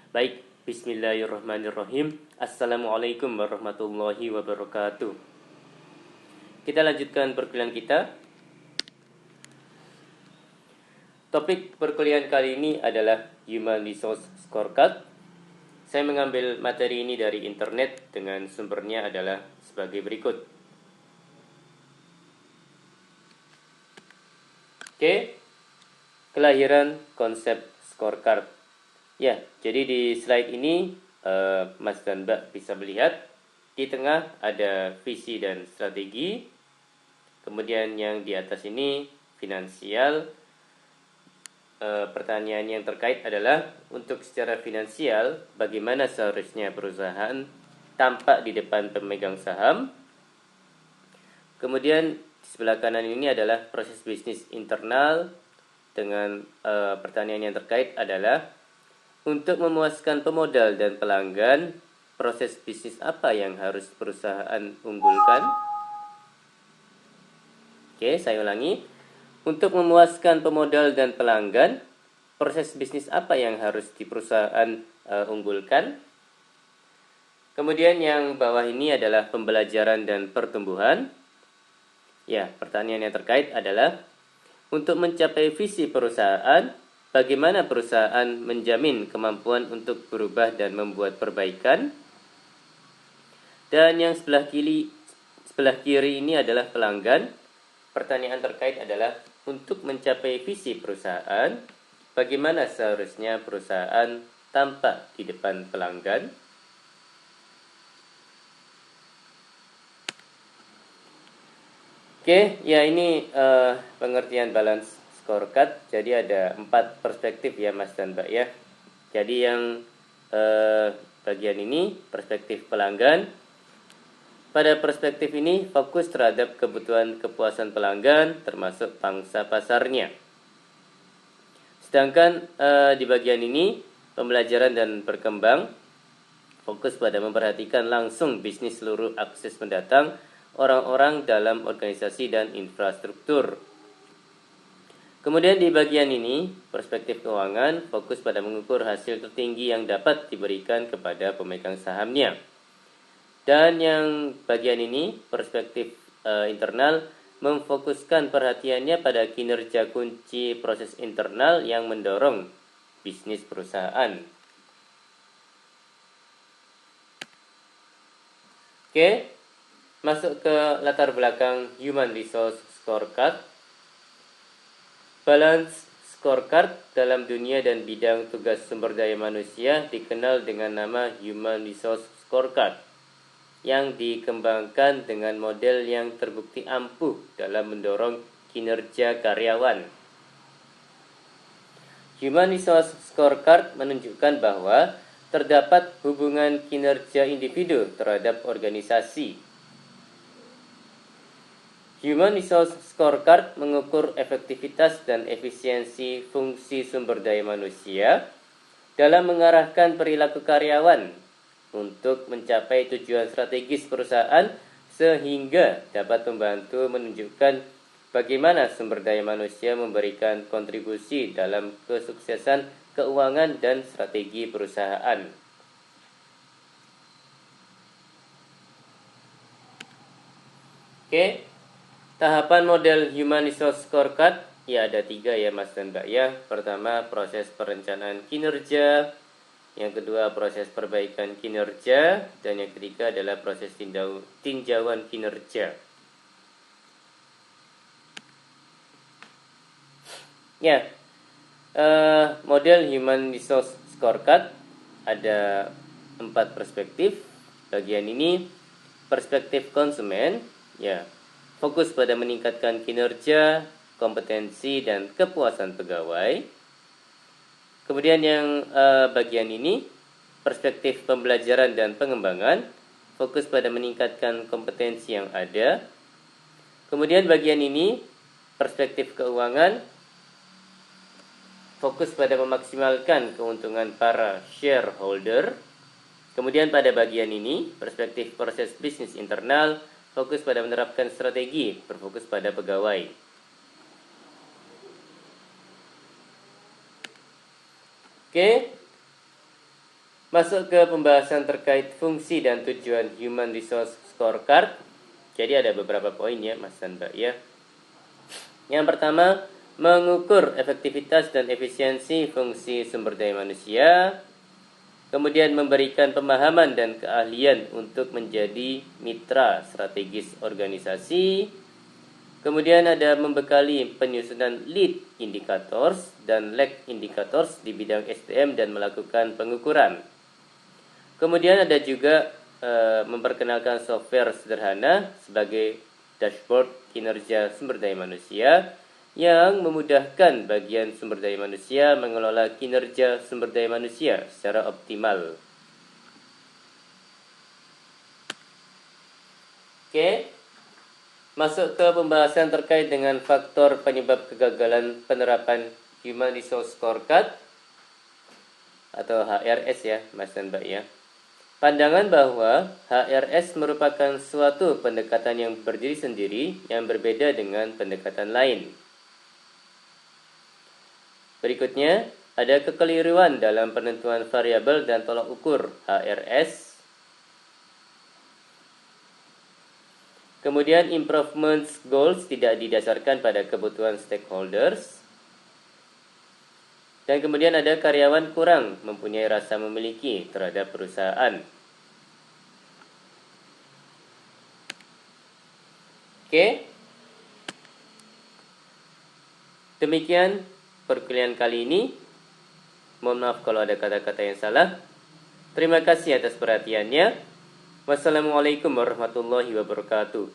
Baik, bismillahirrahmanirrahim. Assalamualaikum warahmatullahi wabarakatuh. Kita lanjutkan perkuliahan kita. Topik perkuliahan kali ini adalah Human Resource Scorecard. Saya mengambil materi ini dari internet dengan sumbernya adalah sebagai berikut. Oke, kelahiran konsep scorecard. Ya, jadi di slide ini Mas dan Mbak bisa melihat di tengah ada visi dan strategi. Kemudian yang di atas ini finansial. Pertanyaan yang terkait adalah untuk secara finansial bagaimana seharusnya perusahaan tampak di depan pemegang saham. Kemudian di sebelah kanan ini adalah proses bisnis internal dengan pertanyaan yang terkait adalah untuk memuaskan pemodal dan pelanggan, proses bisnis apa yang harus perusahaan unggulkan? Oke, saya ulangi. Untuk memuaskan pemodal dan pelanggan, proses bisnis apa yang harus di perusahaan unggulkan? Kemudian yang bawah ini adalah pembelajaran dan pertumbuhan. Ya, pertanyaan yang terkait adalah untuk mencapai visi perusahaan, bagaimana perusahaan menjamin kemampuan untuk berubah dan membuat perbaikan? Dan yang sebelah kiri ini adalah pelanggan. Pertanyaan terkait adalah untuk mencapai visi perusahaan, bagaimana seharusnya perusahaan tampak di depan pelanggan? Oke, ya ini pengertian balance scorecard. Jadi ada 4 perspektif ya Mas dan Mbak ya. Jadi yang bagian ini perspektif pelanggan. Pada perspektif ini fokus terhadap kebutuhan kepuasan pelanggan termasuk pangsa pasarnya. Sedangkan di bagian ini pembelajaran dan berkembang fokus pada memperhatikan langsung bisnis seluruh akses pendatang orang-orang dalam organisasi dan infrastruktur. Kemudian di bagian ini perspektif keuangan fokus pada mengukur hasil tertinggi yang dapat diberikan kepada pemegang sahamnya. Dan yang bagian ini perspektif internal memfokuskan perhatiannya pada kinerja kunci proses internal yang mendorong bisnis perusahaan. Oke, masuk ke latar belakang Human Resource Scorecard. Balance Scorecard dalam dunia dan bidang tugas sumber daya manusia dikenal dengan nama Human Resource Scorecard, yang dikembangkan dengan model yang terbukti ampuh dalam mendorong kinerja karyawan. Human Resource Scorecard menunjukkan bahwa terdapat hubungan kinerja individu terhadap organisasi. Human Resource Scorecard mengukur efektivitas dan efisiensi fungsi sumber daya manusia dalam mengarahkan perilaku karyawan untuk mencapai tujuan strategis perusahaan sehingga dapat membantu menunjukkan bagaimana sumber daya manusia memberikan kontribusi dalam kesuksesan keuangan dan strategi perusahaan. Oke, tahapan model Human Resource Scorecard ya ada 3 ya Mas dan Mbak ya. Pertama, proses perencanaan kinerja. Yang kedua, proses perbaikan kinerja. Dan yang ketiga adalah proses tinjauan kinerja. Ya, model Human Resource Scorecard ada 4 perspektif. Bagian ini perspektif konsumen, ya, fokus pada meningkatkan kinerja, kompetensi, dan kepuasan pegawai. Kemudian yang bagian ini perspektif pembelajaran dan pengembangan, fokus pada meningkatkan kompetensi yang ada. Kemudian bagian ini perspektif keuangan, fokus pada memaksimalkan keuntungan para shareholder. Kemudian pada bagian ini perspektif proses bisnis internal, fokus pada menerapkan strategi, berfokus pada pegawai. Oke, Masuk ke pembahasan terkait fungsi dan tujuan Human Resource Scorecard. Jadi ada beberapa poin ya Mas dan Mbak ya. Yang pertama, mengukur efektivitas dan efisiensi fungsi sumber daya manusia. Kemudian memberikan pemahaman dan keahlian untuk menjadi mitra strategis organisasi. Kemudian ada membekali penyusunan lead indicators dan lag indicators di bidang SDM dan melakukan pengukuran. Kemudian ada juga memperkenalkan software sederhana sebagai dashboard kinerja sumber daya manusia yang memudahkan bagian sumber daya manusia mengelola kinerja sumber daya manusia secara optimal. Oke, masuk ke pembahasan terkait dengan faktor penyebab kegagalan penerapan Human Resource Scorecard atau HRS ya, Mas dan Mbak ya. Pandangan bahwa HRS merupakan suatu pendekatan yang berdiri sendiri yang berbeda dengan pendekatan lain. Berikutnya, ada kekeliruan dalam penentuan variabel dan tolak ukur HRS. Kemudian, improvement goals tidak didasarkan pada kebutuhan stakeholders. Dan kemudian ada karyawan kurang mempunyai rasa memiliki terhadap perusahaan. Oke. Demikian perkuliahan kali ini. Mohon maaf kalau ada kata-kata yang salah. Terima kasih atas perhatiannya. Wassalamualaikum warahmatullahi wabarakatuh.